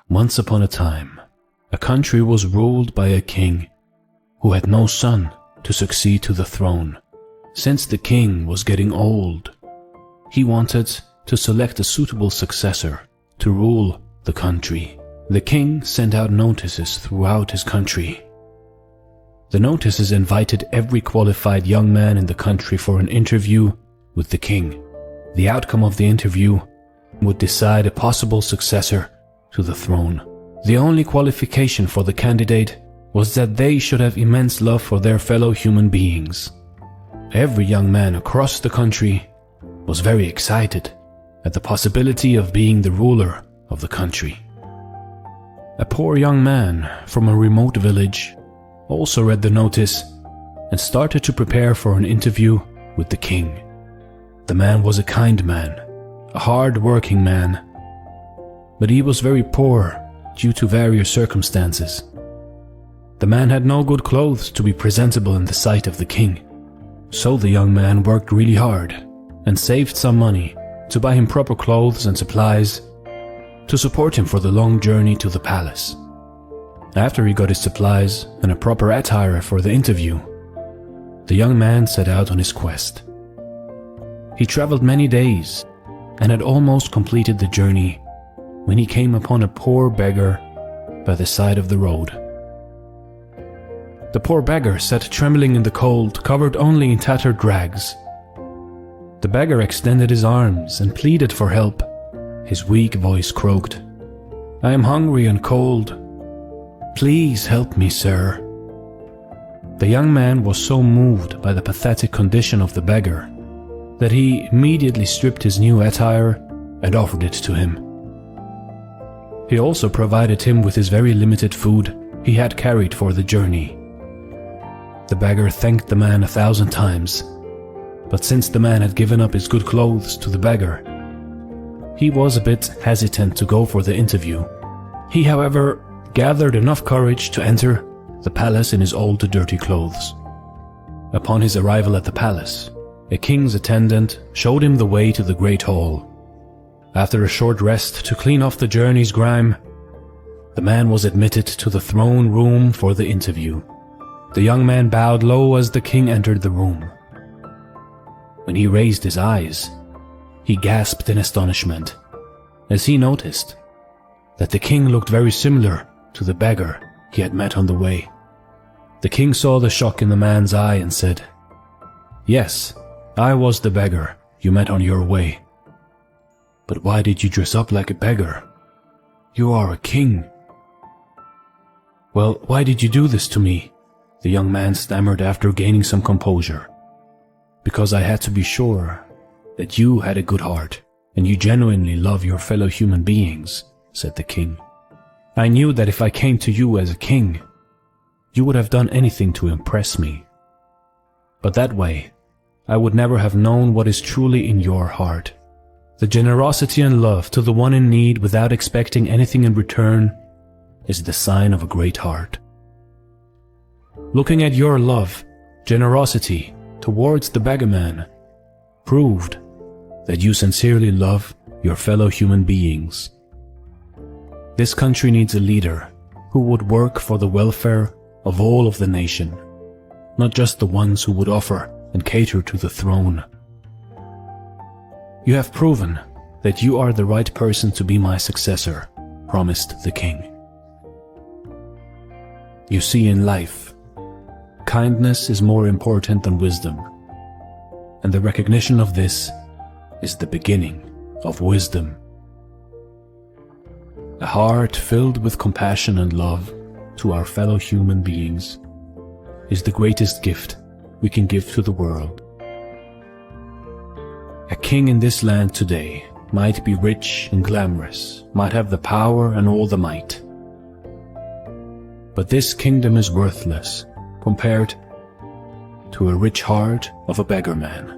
Once upon a time, a country was ruled by a king who had no son to succeed to the throne. Since the king was getting old, he wanted to select a suitable successor to rule the country. The king sent out notices throughout his country. The notices invited every qualified young man in the country for an interview with the king. The outcome of the interview would decide a possible successor to the throne. The only qualification for the candidate was that they should have immense love for their fellow human beings. Every young man across the country was very excited at the possibility of being the ruler of the country. A poor young man from a remote village also read the notice and started to prepare for an interview with the king. The man was a kind man, a hard-working man, but he was very poor due to various circumstances. The man had no good clothes to be presentable in the sight of the king, so the young man worked really hard and saved some money to buy him proper clothes and supplies to support him for the long journey to the palace. After he got his supplies and a proper attire for the interview, the young man set out on his quest. He traveled many days and had almost completed the journey when he came upon a poor beggar by the side of the road. The poor beggar sat trembling in the cold, covered only in tattered rags. The beggar extended his arms and pleaded for help. His weak voice croaked, "I am hungry and cold. Please help me, sir." The young man was so moved by the pathetic condition of the beggar that he immediately stripped his new attire and offered it to him. He also provided him with his very limited food he had carried for the journey. The beggar thanked the man 1,000 times, but since the man had given up his good clothes to the beggar, he was a bit hesitant to go for the interview. He, however, gathered enough courage to enter the palace in his old dirty clothes. Upon his arrival at the palace, a king's attendant showed him the way to the great hall. After a short rest to clean off the journey's grime, the man was admitted to the throne room for the interview. The young man bowed low as the king entered the room. When he raised his eyes, he gasped in astonishment as he noticed that the king looked very similar to the beggar he had met on the way. The king saw the shock in the man's eye and said, "Yes, I was the beggar you met on your way. But why did you dress up like a beggar? You are a king." "Well, why did you do this to me?" the young man stammered after gaining some composure. "Because I had to be sure that you had a good heart and you genuinely love your fellow human beings," said the king. "I knew that if I came to you as a king, you would have done anything to impress me. But that way, I would never have known what is truly in your heart. The generosity and love to the one in need without expecting anything in return is the sign of a great heart. Looking at your love, generosity towards the beggar man proved that you sincerely love your fellow human beings. This country needs a leader who would work for the welfare of all of the nation, not just the ones who would offer and cater to the throne. You have proven that you are the right person to be my successor," promised the king. "You see, in life, kindness is more important than wisdom, and the recognition of this is the beginning of wisdom. A heart filled with compassion and love to our fellow human beings is the greatest gift we can give to the world. A king in this land today might be rich and glamorous, might have the power and all the might, but this kingdom is worthless compared to a rich heart of a beggar man.